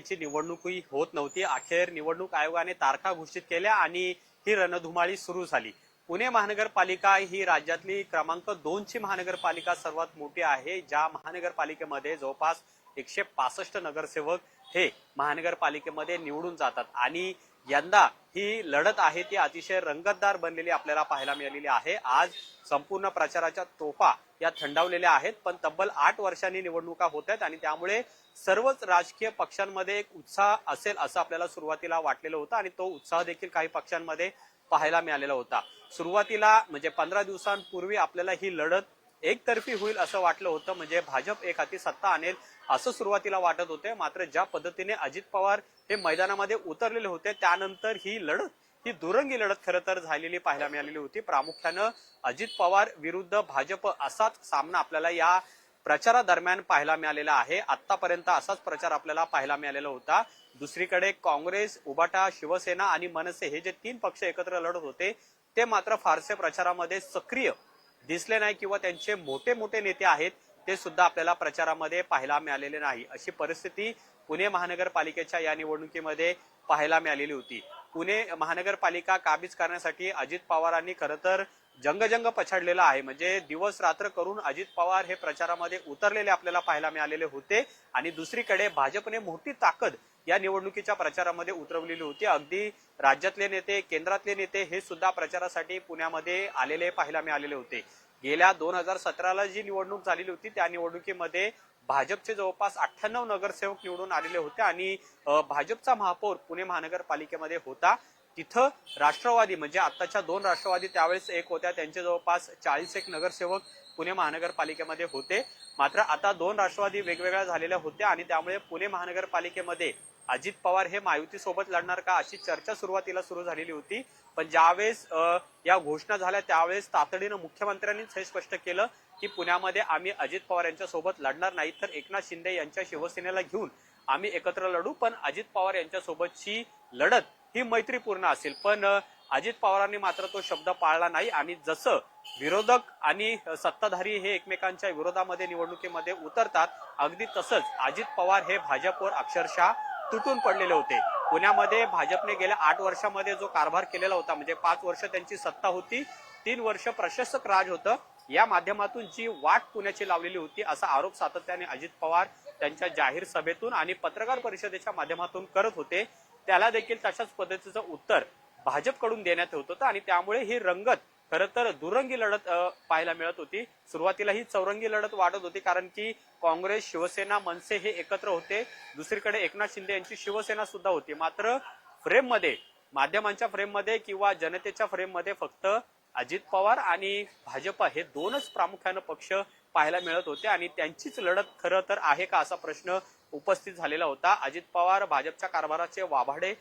ची निवडणूकही होत नव्हती। अखेर निवडणूक आयोगाने तारखा घोषित केल्या आणि ही रणधुमाळी सुरू झाली। पुणे महानगरपालिका ही राज्यातली क्रमांक 2 ची महानगरपालिका सर्वात मोठी आहे। ज्या महानगरपालिकेमध्ये जवळपास 165 नगरसेवक हे महानगरपालिकेमध्ये निवडून जातात आणि यंदा ही लढत आहे ती अतिशय रंगतदार बनलेली आपल्याला पाहायला मिळालेली आहे। आज संपूर्ण प्रचाराच्या तोफा या थंडावलेल्या आहेत, पण तब्बल 8 वर्षांनी निवडणुका होत आहेत आणि त्यामुळे सर्वच राजकीय पक्षांमध्ये एक उत्साह असेल असं आपल्याला सुरुवातीला वाटलेलं होतं आणि तो उत्साह देखील काही पक्षांमध्ये पाहायला मिळालेला होता। सुरुवातीला म्हणजे 15 दिवसांपूर्वी आपल्याला ही लढत एकतर्फी होईल असं वाटलं होतं, म्हणजे भाजप एक हाती सत्ता आणेल असं सुरुवातीला वाटत होते। मात्र ज्या पद्धतीने अजित पवार हे मैदानामध्ये उतरलेले होते त्यानंतर ही दुरंगी लढत खरं तर झालेली पाहायला मिळालेली होती। प्रामुख्यानं अजित पवार विरुद्ध भाजप असाच सामना आपल्याला या प्रचारादरम्यान पाहायला मिळालेला आहे। आतापर्यंत असाच प्रचार आपल्याला पाहायला मिळालेला होता। दुसरीकडे काँग्रेस, उबाटा, शिवसेना आणि मनसे हे जे 3 पक्ष एकत्र लढत होते ते मात्र फारसे प्रचारामध्ये सक्रिय दिसले नाही किंवा त्यांचे मोठे मोठे नेते आहेत ते सुद्धा आपल्याला प्रचारामध्ये पाहायला मिळालेले नाही। अशी परिस्थिती पुणे महानगरपालिकेच्या या निवडणुकीमध्ये पाहायला मिळालेली होती। पुणे महानगरपालिका काबीज करण्यासाठी अजित पवारांनी खरं तर जंगजंग पछाडलेला आहे, म्हणजे दिवस रात्र करून अजित पवार हे प्रचारामध्ये उतरलेले आपल्याला पाहायला मिळालेले होते आणि दुसरीकडे भाजपने मोठी ताकद या निवडणुकीच्या प्रचारामध्ये उतरवलेली होती। अगदी राज्यातले नेते, केंद्रातले नेते हे सुद्धा प्रचारासाठी पुण्यामध्ये आलेले पाहायला मिळालेले होते। गेल्या 2017ला जी निवडणूक झालेली होती त्या निवडणुकीमध्ये भाजपचे जवळपास 98 नगरसेवक निवडून आलेले होते आणि भाजपचा महापौर पुणे महानगरपालिकेमध्ये होता। तिथं राष्ट्रवादी म्हणजे आताच्या 2 राष्ट्रवादी त्यावेळेस एक होत्या, त्यांचे जवळपास 41 नगरसेवक पुणे महानगरपालिकेमध्ये होते। मात्र आता 2 राष्ट्रवादी वेगवेगळ्या झालेल्या होत्या आणि त्यामुळे पुणे महानगरपालिकेमध्ये अजित पवार हे महायुतीसोबत लढणार का अशी चर्चा सुरुवातीला सुरू झालेली होती। पण ज्यावेळेस या घोषणा झाल्या त्यावेळेस तातडीनं मुख्यमंत्र्यांनीच हे स्पष्ट केलं की पुण्यामध्ये आम्ही अजित पवार यांच्या सोबत लढणार नाही, तर एकनाथ शिंदे यांच्या शिवसेनेला घेऊन आम्ही एकत्र लढू, पण अजित पवार यांच्या सोबतची लढत ही मैत्रीपूर्ण असेल। पण अजित पवारांनी मात्र तो शब्द पाळला नाही आणि जसं विरोधक आणि सत्ताधारी हे एकमेकांच्या विरोधामध्ये निवडणुकीमध्ये उतरतात अगदी तसंच अजित पवार हे भाजपवर अक्षरशः तुटून पडलेले होते। पुण्यामध्ये भाजपने गेल्या 8 वर्षांमध्ये जो कारभार केलेला होता, म्हणजे 5 वर्ष त्यांची सत्ता होती, 3 वर्ष प्रशासक राज होतं, या माध्यमातून जी वाट पुण्याची लावलेली होती असा आरोप सातत्याने अजित पवार त्यांच्या जाहीर सभेतून आणि पत्रकार परिषदेच्या माध्यमातून करत होते। त्याला देखील तशाच पद्धतीचं उत्तर भाजपकडून देण्यात होत होतं आणि त्यामुळे ही रंगत खरं तर दुरंगी लढत पाहायला मिळत होती। सुरुवातीला ही चौरंगी लढत वाढत होती कारण की काँग्रेस, शिवसेना, मनसे हे एकत्र होते, दुसरीकडे एकनाथ शिंदे यांची शिवसेना सुद्धा होती। मात्र फ्रेममध्ये, माध्यमांच्या फ्रेममध्ये किंवा जनतेच्या फ्रेममध्ये फक्त अजित पवार आणि भाजप हे 2च प्रामुख्याने पक्ष पाहायला मिळत होते आणि त्यांचीच लढत खरं तर आहे का असा प्रश्न उपस्थित झालेला होता। अजित पवार भाजपच्या कारभाराचे वाभाडे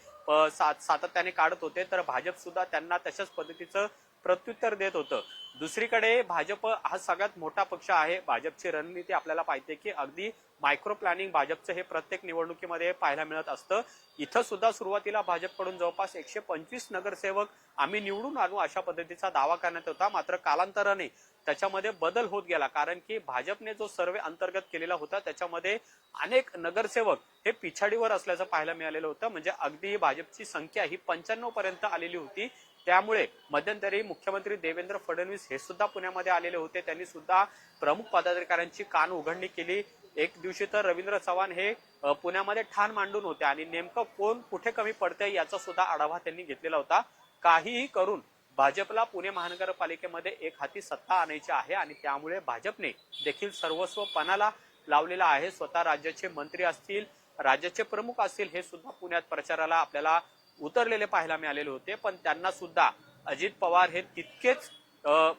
सातत्याने काढत होते, तर भाजप सुद्धा त्यांना तशाच पद्धतीचं प्रत्युत्तर देत होतं। दुसरीकडे भाजप हा सगळ्यात मोठा पक्ष आहे। भाजपची रणनीती आपल्याला पाहिजे की अगदी मायक्रो प्लॅनिंग भाजपचं हे प्रत्येक निवडणुकीमध्ये पाहायला मिळत असतं। इथं सुद्धा सुरुवातीला भाजपकडून जवळपास 125 नगरसेवक आम्ही निवडून आणू अशा पद्धतीचा दावा करण्यात होता। मात्र कालांतराने त्याच्यामध्ये बदल होत गेला कारण की भाजपने जो सर्वे अंतर्गत केलेला होता त्याच्यामध्ये अनेक नगरसेवक हे पिछाडीवर असल्याचं पाहायला मिळालेलं होतं, म्हणजे अगदी भाजपची संख्या ही 95 पर्यंत आलेली होती। त्यामुळे मध्यंतरी मुख्यमंत्री देवेंद्र फडणवीस हे सुद्धा पुण्यामध्ये आलेले होते, त्यांनी सुद्धा प्रमुख पदाधिकाऱ्यांची कान उघडणी केली। एक दिवशी तर रवींद्र चव्हाण हे पुण्यामध्ये ठाण मांडून होते आणि नेमकं कोण कुठे कमी पडतंय याचा सुद्धा आढावा त्यांनी घेतलेला होता। काहीही करून भाजपला पुणे महानगरपालिकेमध्ये एक हाती सत्ता आणायची आहे आणि त्यामुळे भाजपने देखील सर्वस्व पणाला लावलेला आहे। स्वतः राज्याचे मंत्री असतील, राज्याचे प्रमुख असतील हे सुद्धा पुण्यात प्रचाराला आपल्याला उतरलेले पाहायला मिळालेले होते, पण त्यांना सुद्धा अजित पवार हे तितकेच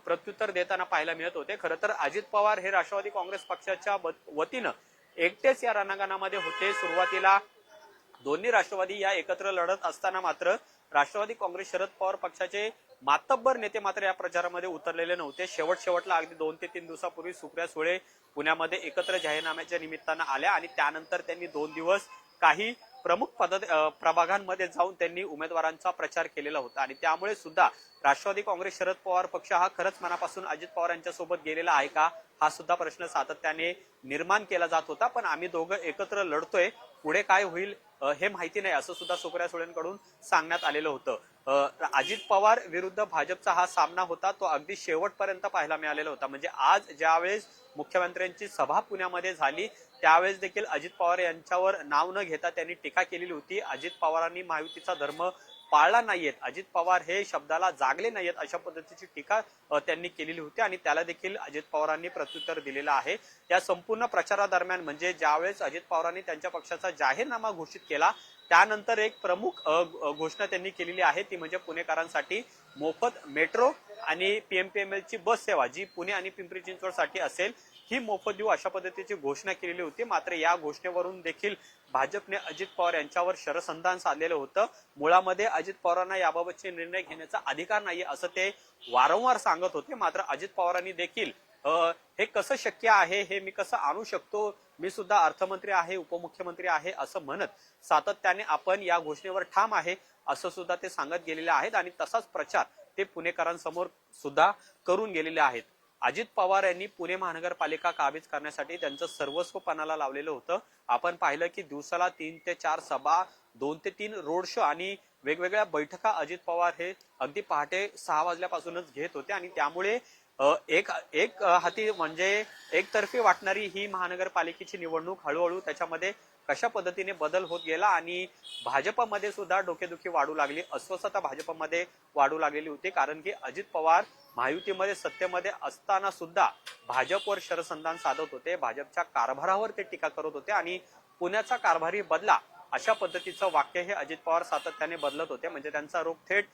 प्रत्युत्तर देताना पाहायला मिळत होते। खरं तर अजित पवार हे राष्ट्रवादी काँग्रेस पक्षाच्या वतीनं एकटेच या रणांगणामध्ये होते। सुरुवातीला दोन्ही राष्ट्रवादी या एकत्र लढत असताना मात्र राष्ट्रवादी काँग्रेस शरद पवार पक्षाचे मातब्बर नेते मात्र या प्रचारामध्ये उतरलेले नव्हते। शेवटला अगदी 2 ते 3 दिवसापूर्वी सुप्रिया सुळे पुण्यामध्ये एकत्र जाहीरनाम्याच्या निमित्तानं आल्या आणि त्यानंतर त्यांनी 2 दिवस काही प्रमुख प्रभागांमध्ये जाऊन त्यांनी उमेदवारांचा प्रचार केलेला होता आणि त्यामुळे सुद्धा राष्ट्रवादी काँग्रेस शरद पवार पक्ष हा खरंच मनापासून अजित पवार यांच्या सोबत गेलेला आहे का हा सुद्धा प्रश्न सातत्याने निर्माण केला जात होता। पण आम्ही दोघं एकत्र लढतोय पुढे काय होईल हे माहिती नाही असं सुद्धा सुप्रिया सुळेंकडून सांगण्यात आलेलं होतं. अजित पवार विरुद्ध भाजपचा हा सामना होता तो अगदी शेवटपर्यंत पाहायला मिळालेला होता. म्हणजे आज ज्यावेळेस मुख्यमंत्र्यांची सभा पुण्यामध्ये झाली त्यावेळेस देखील अजित पवार यांच्यावर नाव न घेता त्यांनी टीका केलेली होती. अजित पवारांनी महायुतीचा धर्म पाळला नाहीयेत, अजित पवार हे शब्दाला जागले नाहीयेत अशा पद्धतीची टीका त्यांनी केलेली होती आणि त्याला देखील अजित पवारांनी प्रत्युत्तर दिलेलं आहे. या संपूर्ण प्रचारादरम्यान म्हणजे ज्यावेळेस अजित पवारांनी त्यांच्या पक्षाचा जाहीरनामा घोषित केला त्यानंतर एक प्रमुख घोषणा त्यांनी केलेली आहे ती म्हणजे पुणेकरांसाठी मोफत मेट्रो आणि पीएमपीएमएल ची बस सेवा जी पुणे आणि पिंपरी चिंचवड साठी असेल ही मोफत देऊ अशा पद्धतीची घोषणा केलेली होती. मात्र या घोषणेवरून देखील भाजपने अजित पवार यांच्यावर शरसंधान साधलेलं होतं. मुळामध्ये अजित पवारांना याबाबतचे निर्णय घेण्याचा अधिकार नाहीये असं ते वारंवार सांगत होते. मात्र अजित पवारांनी देखील हे कसं शक्य आहे, हे मी कसं आणू शकतो, मी सुद्धा अर्थमंत्री आहे, उपमुख्यमंत्री आहे असं म्हणत सातत्याने आपण या घोषणेवर ठाम आहे असं सुद्धा ते सांगत गेलेले आहेत आणि तसाच प्रचार ते पुणेकरांसमोर सुद्धा करून गेलेले आहेत. अजित पवार यांनी पुणे महानगरपालिका काबीज करण्यासाठी त्यांचं सर्वस्व पणाला लावलेलं होतं. आपण पाहिलं की दिवसाला 3 ते 4 सभा, 2 ते 3 रोड शो आणि वेगवेगळ्या बैठका अजित पवार हे अगदी पहाटे 6 वाजल्यापासूनच घेत होते आणि त्यामुळे एक एक हाती म्हणजे एकतर्फी वाटणारी ही महानगरपालिकेची निवडणूक हळूहळू त्याच्यामध्ये कशा पद्धतीने बदल होत गेला आणि भाजपमध्ये सुद्धा डोकेदुखी वाढू लागली, अस्वस्थता भाजपमध्ये वाढू लागलेली होती. कारण की अजित पवार महायुतीमध्ये सत्तेमध्ये असताना सुद्धा भाजपवर शरसंधान साधत होते, भाजपच्या कारभारावर ते टीका करत होते आणि पुण्याचा कारभारी बदला अशा पद्धतीचं वाक्य हे अजित पवार सातत्याने बदलत होते. म्हणजे त्यांचा रोख थेट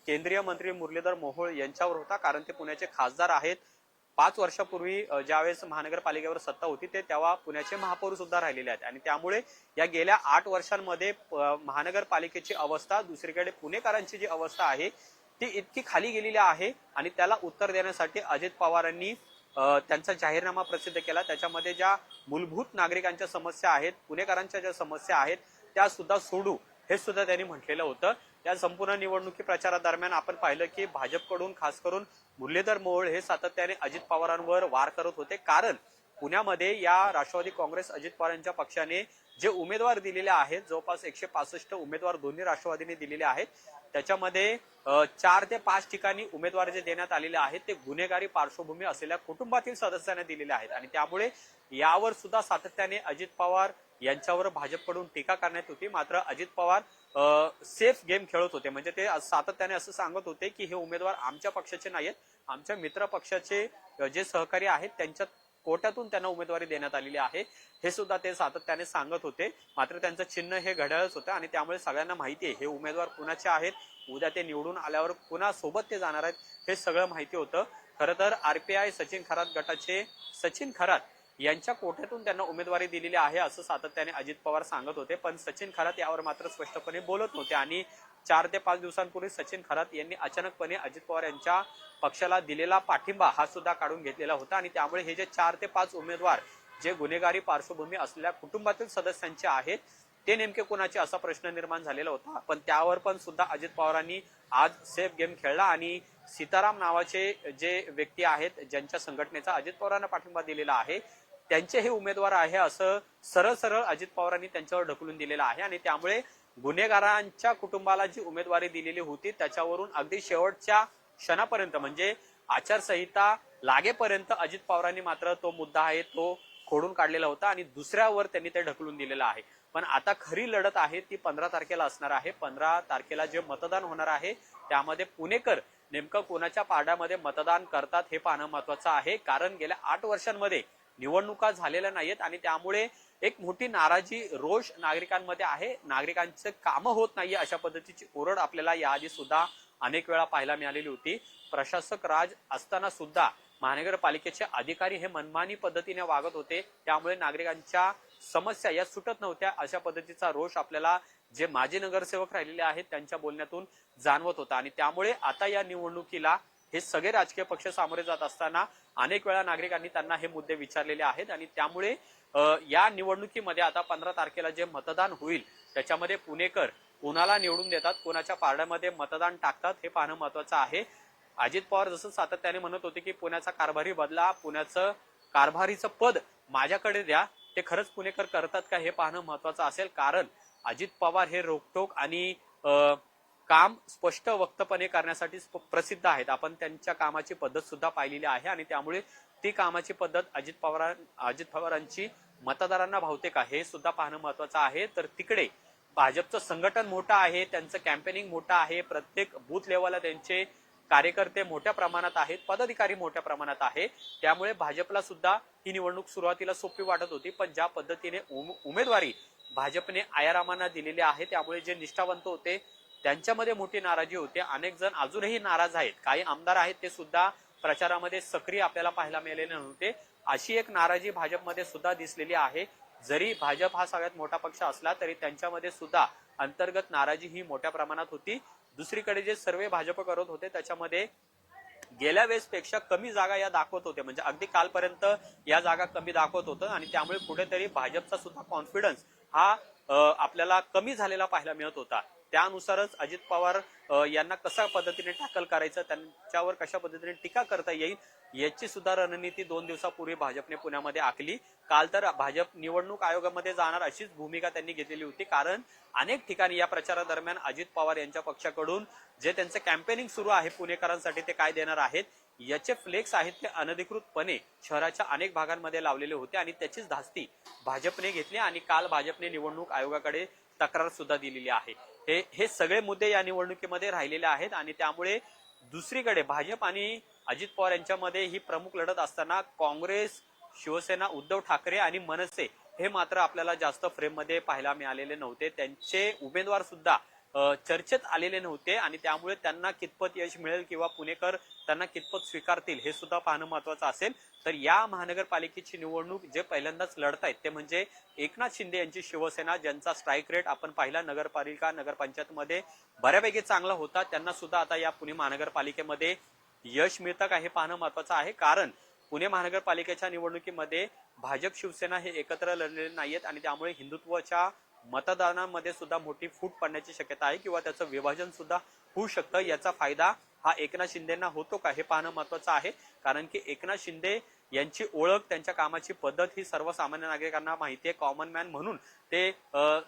केंद्रीय मंत्री मुरलीधर मोहोळ यांच्यावर होता कारण ते पुण्याचे खासदार आहेत. 5 वर्षापूर्वी ज्यावेळेस महानगरपालिकेवर सत्ता होती ते तेव्हा पुण्याचे महापौर सुद्धा राहिलेले आहेत आणि त्यामुळे या गेल्या 8 वर्षांमध्ये महानगरपालिकेची अवस्था, दुसरीकडे पुणेकरांची जी अवस्था आहे ती इतकी खाली गेलेली आहे आणि त्याला उत्तर देण्यासाठी अजित पवारांनी त्यांचा जाहीरनामा प्रसिद्ध केला. त्याच्यामध्ये ज्या मूलभूत नागरिकांच्या समस्या आहेत, पुणेकरांच्या ज्या समस्या आहेत त्या सुद्धा सोडू हे सुद्धा त्यांनी म्हटलेलं होतं. या संपूर्ण निवडणुकी प्रचारादरम्यान आपण पाहिलं की भाजपकडून खास करून मुरलीधर मोहोळ हे सातत्याने अजित पवारांवर वार करत होते. कारण पुण्यामध्ये या राष्ट्रवादी काँग्रेस अजित पवार यांच्या पक्षाने जे उमेदवार दिलेले आहेत, जवळपास 165 उमेदवार दोन्ही राष्ट्रवादीने दिलेले आहेत. त्याच्यामध्ये 4 ते 5 ठिकाणी उमेदवार जे देण्यात आलेले आहेत ते गुन्हेगारी पार्श्वभूमी असलेल्या कुटुंबातील सदस्यांना दिलेले आहेत आणि त्यामुळे यावर सुद्धा सातत्याने अजित पवार यांच्यावर भाजपकडून टीका करण्यात होती. मात्र अजित पवार सेफ गेम खेळत होते. म्हणजे ते सातत्याने असं सांगत होते की हे उमेदवार आमच्या पक्षाचे नाहीत, आमच्या मित्र पक्षाचे जे सहकारी आहेत त्यांच्या कोट्यातून त्यांना उमेदवारी देण्यात आलेली आहे हे सुद्धा ते सातत्याने सांगत होते. मात्र त्यांचं चिन्ह हे घड्याळच होतं आणि त्यामुळे सगळ्यांना माहिती आहे हे उमेदवार कुणाचे आहेत, उद्या ते निवडून आल्यावर कुणासोबत ते जाणार आहेत हे सगळं माहिती होतं. खरं तर आरपीआय सचिन खरात गटाचे सचिन खरात यांच्या कोट्यातून त्यांना उमेदवारी दिलेली आहे असं सातत्याने अजित पवार सांगत होते. पण सचिन खरात यावर मात्र स्पष्टपणे बोलत नव्हते आणि 4 ते 5 दिवसांपूर्वी सचिन खरात यांनी अचानकपणे अजित पवार यांच्या पक्षाला दिलेला पाठिंबा हा सुद्धा काढून घेतलेला होता आणि त्यामुळे हे जे 4 ते 5 उमेदवार जे गुन्हेगारी पार्श्वभूमी असलेल्या कुटुंबातील सदस्यांचे आहेत ते नेमके कोणाचे असा प्रश्न निर्माण झालेला होता. पण त्यावर पण सुद्धा अजित पवारांनी आज सेफ गेम खेळला आणि सीताराम नावाचे जे व्यक्ती आहेत ज्यांच्या संघटनेचा अजित पवारांना पाठिंबा दिलेला आहे त्यांचे हे उमेदवार आहे असं सरळ सरळ अजित पवारांनी त्यांच्यावर ढकलून दिलेलं आहे आणि त्यामुळे गुन्हेगारांच्या कुटुंबाला जी उमेदवारी दिलेली होती त्याच्यावरून अगदी शेवटच्या क्षणापर्यंत म्हणजे आचारसंहिता लागेपर्यंत अजित पवारांनी मात्र तो मुद्दा आहे तो खोडून काढलेला होता आणि दुसऱ्यावर त्यांनी ते ढकलून दिलेलं आहे. पण आता खरी लढत आहे ती 15 तारखेला असणार आहे. 15 तारखेला जे मतदान होणार आहे त्यामध्ये पुणेकर नेमकं कोणाच्या पारड्यामध्ये मतदान करतात हे पाहणं महत्वाचं आहे. कारण गेल्या 8 वर्षांमध्ये निवडणुका झालेल्या नाहीयेत आणि त्यामुळे एक मोठी नाराजी, रोष नागरिकांमध्ये आहे. नागरिकांचं कामं होत नाहीये अशा पद्धतीची ओरड आपल्याला याआधी सुद्धा अनेक वेळा पाहायला मिळालेली होती. प्रशासक राज असताना सुद्धा महानगरपालिकेचे अधिकारी हे मनमानी पद्धतीने वागत होते. त्यामुळे नागरिकांच्या समस्या या सुटत नव्हत्या. अशा पद्धतीचा रोष आपल्याला जे माजी नगरसेवक राहिलेले आहेत त्यांच्या बोलण्यातून जाणवत होता आणि त्यामुळे आता या निवडणुकीला हे सगळे राजकीय पक्ष सामोरे जात असताना अनेक वेळा नागरिकांनी त्यांना हे मुद्दे विचारलेले आहेत आणि त्यामुळे या निवडणुकीमध्ये आता 15 तारखेला जे मतदान होईल त्याच्यामध्ये पुणेकर कोणाला निवडून देतात, कोणाच्या पारड्यामध्ये मतदान टाकतात हे पाहणं महत्वाचं आहे. अजित पवार जसं सातत्याने म्हणत होते की पुण्याचा कारभारी बदला, पुण्याचं कारभारीचं पद माझ्याकडे द्या, ते खरंच पुणेकर करतात का हे पाहणं महत्वाचं असेल, कारण अजित पवार हे रोखटोक आणि काम स्पष्ट वक्तपणे करण्यासाठी प्रसिद्ध आहेत. आपण त्यांच्या कामाची पद्धत सुद्धा पाहिलेली आहे आणि त्यामुळे ती कामाची पद्धत अजित पवारांची मतदारांना भावते का हे सुद्धा पाहणं महत्वाचं आहे. तर तिकडे भाजपचं संघटन मोठं आहे, त्यांचं कॅम्पेनिंग मोठं आहे, प्रत्येक बूथ लेवलला त्यांचे कार्यकर्ते मोठ्या प्रमाणात आहेत, पदाधिकारी मोठ्या प्रमाणात आहे. त्यामुळे भाजपला सुद्धा ही निवडणूक सुरुवातीला सोपी वाटत होती, पण ज्या पद्धतीने उमेदवारी भाजपने आयारामांना दिलेली आहे त्यामुळे जे निष्ठावंत होते त्यांच्यामध्ये मोठी नाराजी होते. अनेक जण अजूनही नाराज आहेत, काही आमदार आहेत ते सुद्धा प्रचारामध्ये सक्रिय आपल्याला पाहायला मिळालेले नव्हते. अशी एक नाराजी भाजपमध्ये सुद्धा दिसलेली आहे. जरी भाजप हा सगळ्यात मोठा पक्ष असला तरी त्यांच्यामध्ये सुद्धा अंतर्गत नाराजी ही मोठ्या प्रमाणात होती. दुसरीकडे जे सर्वे भाजप करत होते त्याच्यामध्ये गेल्या वेळेसपेक्षा कमी जागा या दाखवत होत्या, म्हणजे अगदी कालपर्यंत या जागा कमी दाखवत होतं आणि त्यामुळे कुठेतरी भाजपचा सुद्धा कॉन्फिडन्स हा आपल्याला कमी झालेला पाहायला मिळत होता. त्यानुसारच अजित पवार यांना कशा पद्धतीने टॅकल करायचं, त्यांच्यावर कशा पद्धतीने टीका करता येईल याची सुद्धा रणनीती 2 दिवसापूर्वी भाजपने पुण्यामध्ये आखली. काल तर भाजप निवडणूक आयोगामध्ये जाणार अशीच भूमिका त्यांनी घेतलेली होती, कारण अनेक ठिकाणी या प्रचारादरम्यान अजित पवार यांच्या पक्षाकडून जे त्यांचं कॅम्पेनिंग सुरू आहे पुणेकरांसाठी ते काय देणार आहेत याचे फ्लेक्स आहेत ते अनधिकृतपणे शहराच्या अनेक भागांमध्ये लावलेले होते आणि त्याचीच धास्ती भाजपने घेतली आणि काल भाजपने निवडणूक आयोगाकडे तक्रार सुद्धा दिलेली आहे. हे सगळे मुद्दे या निवडणुकीमध्ये राहिलेले आहेत आणि त्यामुळे दुसरीकडे भाजप आणि अजित पवार यांच्यामध्ये ही प्रमुख लढत असताना काँग्रेस, शिवसेना, उद्धव ठाकरे आणि मनसे हे मात्र आपल्याला जास्त फ्रेममध्ये पाहायला मिळालेले नव्हते. त्यांचे उमेदवार सुद्धा चर्चेत आलेले नव्हते आणि त्यामुळे त्यांना कितपत यश मिळेल किंवा पुणेकर त्यांना कितपत स्वीकारतील हे सुद्धा पाहणं महत्वाचं असेल. तर या महानगरपालिकेची निवडणूक जे पहिल्यांदाच लढतायत ते म्हणजे एकनाथ शिंदे यांची शिवसेना, ज्यांचा स्ट्राईक रेट आपण पाहिला नगरपालिका नगरपंचायत मध्ये बऱ्यापैकी चांगला होता, त्यांना सुद्धा आता या पुणे महानगरपालिकेमध्ये यश मिळतं का हे पाहणं महत्वाचं आहे. कारण पुणे महानगरपालिकेच्या निवडणुकीमध्ये भाजप शिवसेना हे एकत्र लढलेले नाहीयेत आणि त्यामुळे हिंदुत्वाच्या मतदानामध्ये सुद्धा मोठी फूट पडण्याची शक्यता आहे किंवा त्याचं विभाजन सुद्धा होऊ शकतं. याचा फायदा हा एकनाथ शिंदेना होतो का हे पाहणं महत्वाचं आहे, कारण की एकनाथ शिंदे यांची ओळख, त्यांच्या कामाची पद्धत ही सर्वसामान्य नागरिकांना माहिती आहे. कॉमन मॅन म्हणून ते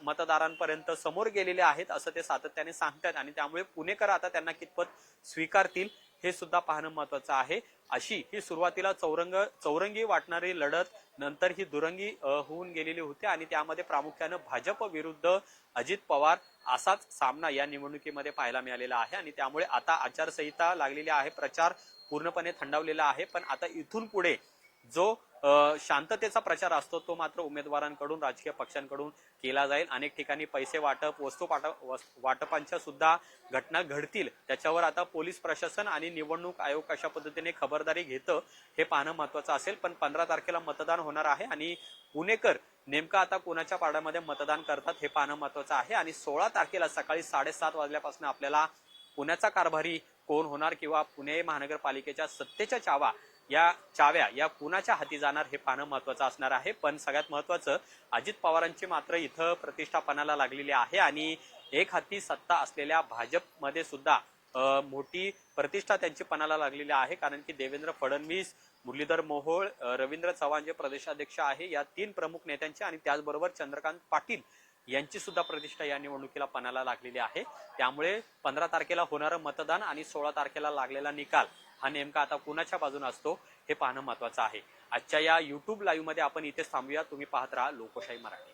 मतदारांपर्यंत समोर गेलेले आहेत असं ते सातत्याने सांगतात आणि त्यामुळे पुणेकर आता त्यांना कितपत स्वीकारतील हे सुद्धा पाहणं महत्वाचं आहे. अशी ही सुरुवातीला चौरंगी वाटणारी लढत नंतर ही दुरंगी होऊन गेलेली होती आणि त्यामध्ये प्रामुख्यानं भाजप विरुद्ध अजित पवार असाच सामना या निवडणुकीमध्ये पाहायला मिळालेला आहे आणि त्यामुळे आता आचारसंहिता लागलेली आहे, प्रचार पूर्णपणे थंडावलेला आहे. पण आता इथून पुढे जो शांततेचा प्रचार असतो तो मात्र उमेदवारांकडून, राजकीय पक्षांकडून केला जाईल. अनेक ठिकाणी पैसे वाटप, वाटपांच्या सुद्धा घटना घडतील. त्याच्यावर आता पोलीस प्रशासन आणि निवडणूक आयोग कशा पद्धतीने खबरदारी घेतं हे पाहणं महत्वाचं असेल. पण 15 तारखेला मतदान होणार आहे आणि पुणेकर नेमकं आता कोणाच्या पाड्यामध्ये मतदान करतात हे पाहणं महत्वाचं आहे आणि 16 तारखेला सकाळी 7:30 वाजल्यापासून आपल्याला पुण्याचा कारभारी कोण होणार किंवा पुणे महानगरपालिकेच्या सत्तेच्या चाव्या या कुणाच्या हाती जाणार हे पाहणं महत्वाचं असणार आहे. पण सगळ्यात महत्वाचं अजित पवारांची मात्र इथं प्रतिष्ठा पणाला लागलेली आहे आणि एक हाती सत्ता असलेल्या भाजपमध्ये सुद्धा मोठी प्रतिष्ठा त्यांची पणाला लागलेली आहे, कारण की देवेंद्र फडणवीस, मुरलीधर मोहोळ, रवींद्र चव्हाण जे प्रदेशाध्यक्ष आहे या 3 प्रमुख नेत्यांची आणि त्याचबरोबर चंद्रकांत पाटील यांची सुद्धा प्रतिष्ठा या निवडणुकीला पणाला लागलेली आहे. त्यामुळे 15 तारखेला होणारं मतदान आणि 16 तारखेला लागलेला निकाल हा नेमका आता कुणाच्या बाजूने असतो हे पाहणं महत्वाचं आहे. आजच्या या युट्यूब लाईव्ह मध्ये आपण इथेच थांबूया. तुम्ही पाहत राहा लोकशाही मराठी.